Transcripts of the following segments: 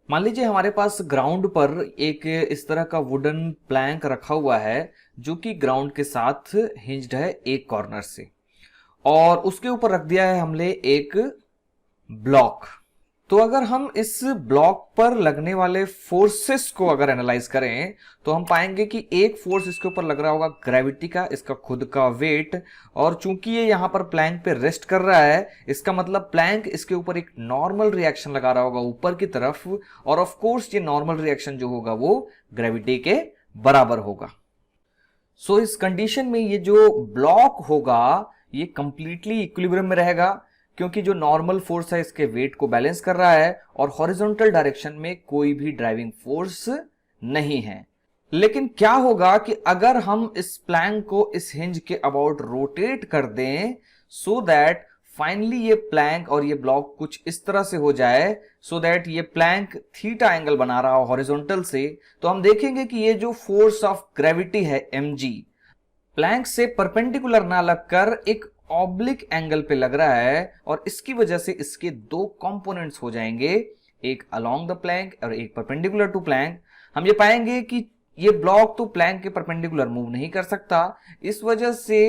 मान लीजिए हमारे पास ग्राउंड पर एक इस तरह का वुडन प्लैंक रखा हुआ है जो कि ग्राउंड के साथ हिंज्ड है एक कॉर्नर से, और उसके ऊपर रख दिया है हमने एक ब्लॉक। तो अगर हम इस ब्लॉक पर लगने वाले फोर्सेस को अगर एनालाइज करें तो हम पाएंगे कि एक फोर्स इसके ऊपर लग रहा होगा ग्रेविटी का, इसका खुद का वेट। और चूंकि ये यहां पर प्लैंक पे रेस्ट कर रहा है, इसका मतलब प्लैंक इसके ऊपर एक नॉर्मल रिएक्शन लगा रहा होगा ऊपर की तरफ, और ऑफ कोर्स ये नॉर्मल रिएक्शन जो होगा वो ग्रेविटी के बराबर होगा। सो इस कंडीशन में ये जो ब्लॉक होगा ये कंप्लीटली इक्विलिब्रियम में रहेगा, क्योंकि जो नॉर्मल फोर्स है इसके वेट को बैलेंस कर रहा है और हॉरिजॉन्टल डायरेक्शन में कोई भी ड्राइविंग फोर्स नहीं है। लेकिन क्या होगा कि अगर हम इस प्लैंक को इस हिंज के अबाउट रोटेट कर दें सो दैट फाइनली ये प्लैंक और ये ब्लॉक कुछ इस तरह से हो जाए सो दैट ये प्लैंक थीटा एंगल बना रहा हो हॉरिजॉन्टल से, तो हम देखेंगे कि ये जो फोर्स ऑफ ग्रेविटी है mg प्लैंक से परपेंडिकुलर ना लगकर एक ऑब्लिक एंगल पे लग रहा है, और इसकी वजह से इसके दो कंपोनेंट्स हो जाएंगे, एक अलोंग द प्लैंक और एक परपेंडिकुलर टू प्लैंक। हम ये पाएंगे कि ये ब्लॉक तो प्लैंक के परपेंडिकुलर मूव नहीं कर सकता, इस वजह से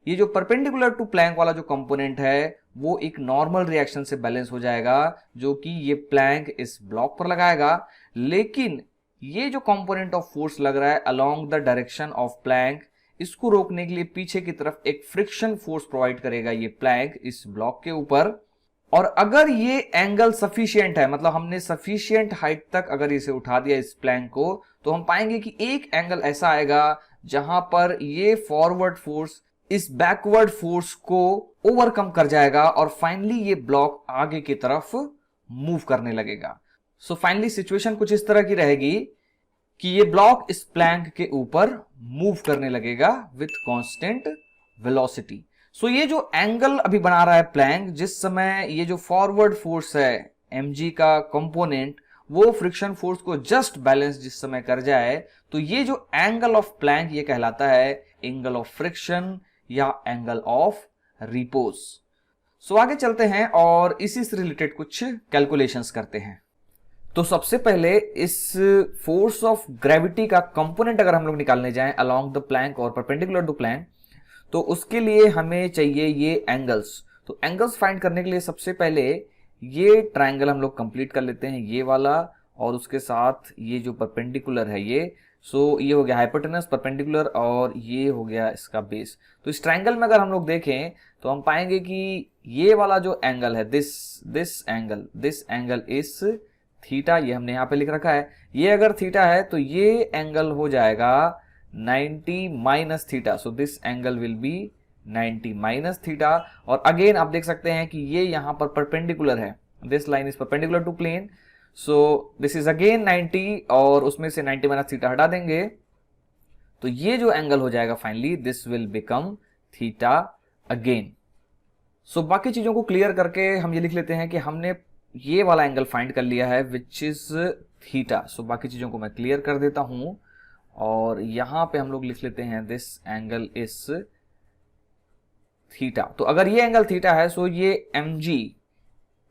ये जो परपेंडिकुलर टू प्लैंक वाला जो कंपोनेंट है वो एक नॉर्मल रिएक्शन से बैलेंस हो जाएगा, जो कि ये प्लैंक इस ब्लॉक पर लगाएगा। लेकिन ये जो कंपोनेंट ऑफ फोर्स लग रहा है along the direction of Planck, इसको रोकने के लिए पीछे की तरफ एक फ्रिक्शन फोर्स प्रोवाइड करेगा ये प्लैंक इस ब्लॉक के ऊपर। और अगर ये एंगल सफिशिएंट है, मतलब हमने सफिशिएंट हाइट तक अगर इसे उठा दिया इस प्लैंक को, तो हम पाएंगे कि एक एंगल ऐसा आएगा जहां पर ये फॉरवर्ड फोर्स इस बैकवर्ड फोर्स को ओवरकम कर जाएगा और फाइनली ये ब्लॉक आगे की तरफ मूव करने लगेगा। सो फाइनली सिचुएशन कुछ इस तरह की रहेगी कि ये ब्लॉक इस प्लैंक के ऊपर मूव करने लगेगा विथ कांस्टेंट वेलोसिटी। सो ये जो एंगल अभी बना रहा है प्लैंक, जिस समय ये जो फॉरवर्ड फोर्स है mg का कंपोनेंट वो फ्रिक्शन फोर्स को जस्ट बैलेंस जिस समय कर जाए, तो ये जो एंगल ऑफ प्लैंक ये कहलाता है एंगल ऑफ फ्रिक्शन या एंगल ऑफ रिपोज। सो आगे चलते हैं और इसी से रिलेटेड कुछ कैलकुलेशंस करते हैं। तो सबसे पहले इस फोर्स ऑफ ग्रेविटी का कंपोनेंट अगर हम लोग निकालने जाएं अलोंग द प्लैंक और परपेंडिकुलर टू प्लैंक, तो उसके लिए हमें चाहिए ये एंगल्स। तो एंगल्स फाइंड करने के लिए सबसे पहले ये ट्रायंगल हम लोग कंप्लीट कर लेते हैं, ये वाला, और उसके साथ ये जो परपेंडिकुलर है ये, सो ये हो गया हाइपोटेनस परपेंडिकुलर और ये हो गया इसका बेस। तो इस ट्रायंगल में अगर हम लोग देखें तो हम पाएंगे कि ये वाला जो एंगल है दिस एंगल इज थीटा, ये हमने यहां पे लिख रखा है। ये अगर थीटा है तो ये एंगल हो जाएगा 90 minus theta, so this angle will be 90 minus theta. और अगेन आप देख सकते हैं कि ये यहां पर परपेंडिकुलर है, this line is perpendicular to plane, so this is again 90 और उसमें से 90 माइनस थीटा हटा देंगे तो ये जो एंगल हो जाएगा finally this will become theta again. So बाकी चीजों को क्लियर करके हम ये लिख लेते हैं कि हमने ये वाला एंगल फाइंड कर लिया है विच इज थीटा। सो बाकी चीजों को मैं क्लियर कर देता हूं और यहां पे हम लोग लिख लेते हैं दिस एंगल इज थीटा। तो अगर ये एंगल थीटा है सो ये mg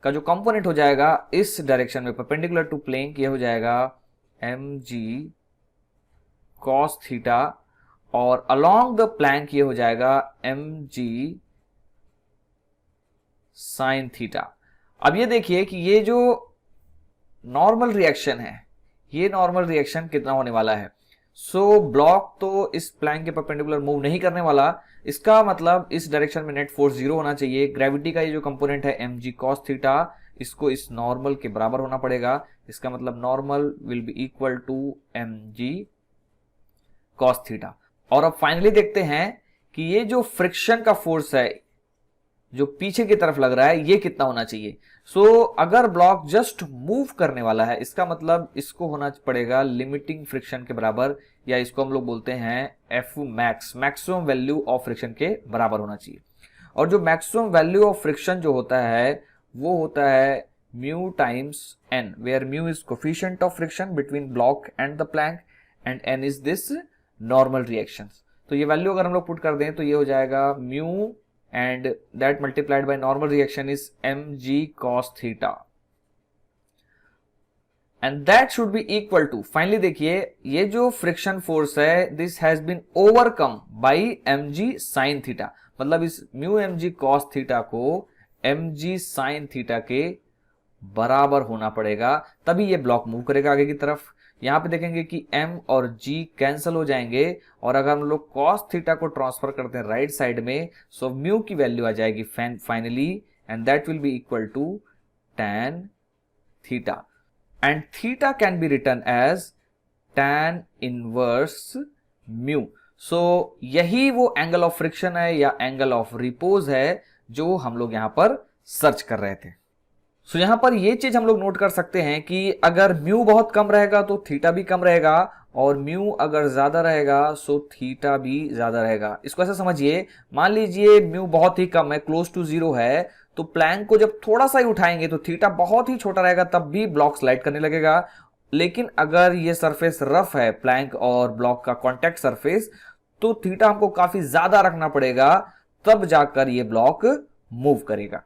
का जो कंपोनेंट हो जाएगा इस डायरेक्शन में परपेंडिकुलर टू प्लेन, ये हो जाएगा mg cos थीटा, और अलोंग द प्लैंक ये हो जाएगा mg sin थीटा। अब ये देखिए कि ये जो नॉर्मल रिएक्शन है ये नॉर्मल रिएक्शन कितना होने वाला है। सो ब्लॉक तो इस प्लैंक के परपेंडिकुलर मूव नहीं करने वाला, इसका मतलब इस डायरेक्शन में नेट फोर्स जीरो होना चाहिए। ग्रेविटी का ये जो कंपोनेंट है mg cos थीटा, इसको इस नॉर्मल के बराबर होना पड़ेगा, इसका मतलब normal will be equal to mg cos theta. और अब फाइनली देखते हैं कि ये जो फ्रिक्शन का फोर्स है जो पीछे की तरफ लग रहा है ये कितना होना चाहिए। सो अगर ब्लॉक जस्ट मूव करने वाला है, इसका मतलब इसको होना पड़ेगा लिमिटिंग फ्रिक्शन के बराबर, या इसको हम लोग बोलते हैं F max, maximum value of friction के बराबर होना चाहिए। और जो मैक्सिमम वैल्यू ऑफ फ्रिक्शन जो होता है वो होता है mu times N, where mu is coefficient of friction between block and the plank and N is this normal reactions. तो ये वैल्यू अगर हम लोग पुट कर दें तो ये हो जाएगा mu and that multiplied by normal reaction is mg cos theta। And that should be equal to, finally देखिए ये जो फ्रिक्शन फोर्स है this has been overcome by M G sine theta, मतलब इस mu M G cos theta को M G sine theta के बराबर होना पड़ेगा, तभी ये ब्लॉक मूव करेगा आगे की तरफ। यहां पे देखेंगे कि m और g कैंसिल हो जाएंगे, और अगर हम लोग cos थीटा को ट्रांसफर करते हैं राइट साइड में, सो म्यू की वैल्यू आ जाएगी finally, and that will be equal to tan theta, and theta can be written as tan inverse mu. So यही वो एंगल ऑफ फ्रिक्शन है या एंगल ऑफ रिपोज है जो हम लोग यहां पर सर्च कर रहे थे। सो यहां पर ये चीज हम लोग नोट कर सकते हैं कि अगर म्यू बहुत कम रहेगा तो थीटा भी कम रहेगा, और म्यू अगर ज्यादा रहेगा सो थीटा भी ज्यादा रहेगा। इसको ऐसा समझिए, मान लीजिए म्यू बहुत ही कम है, क्लोज टू जीरो है, तो प्लैंक को जब थोड़ा सा ही उठाएंगे तो थीटा बहुत ही छोटा रहेगा, तब भी ब्लॉक स्लाइड करने लगेगा। लेकिन अगर ये सरफेस रफ है, प्लैंक और ब्लॉक का कॉन्टेक्ट सरफेस, तो थीटा हमको काफी ज्यादा रखना पड़ेगा, तब जाकर ये ब्लॉक मूव करेगा।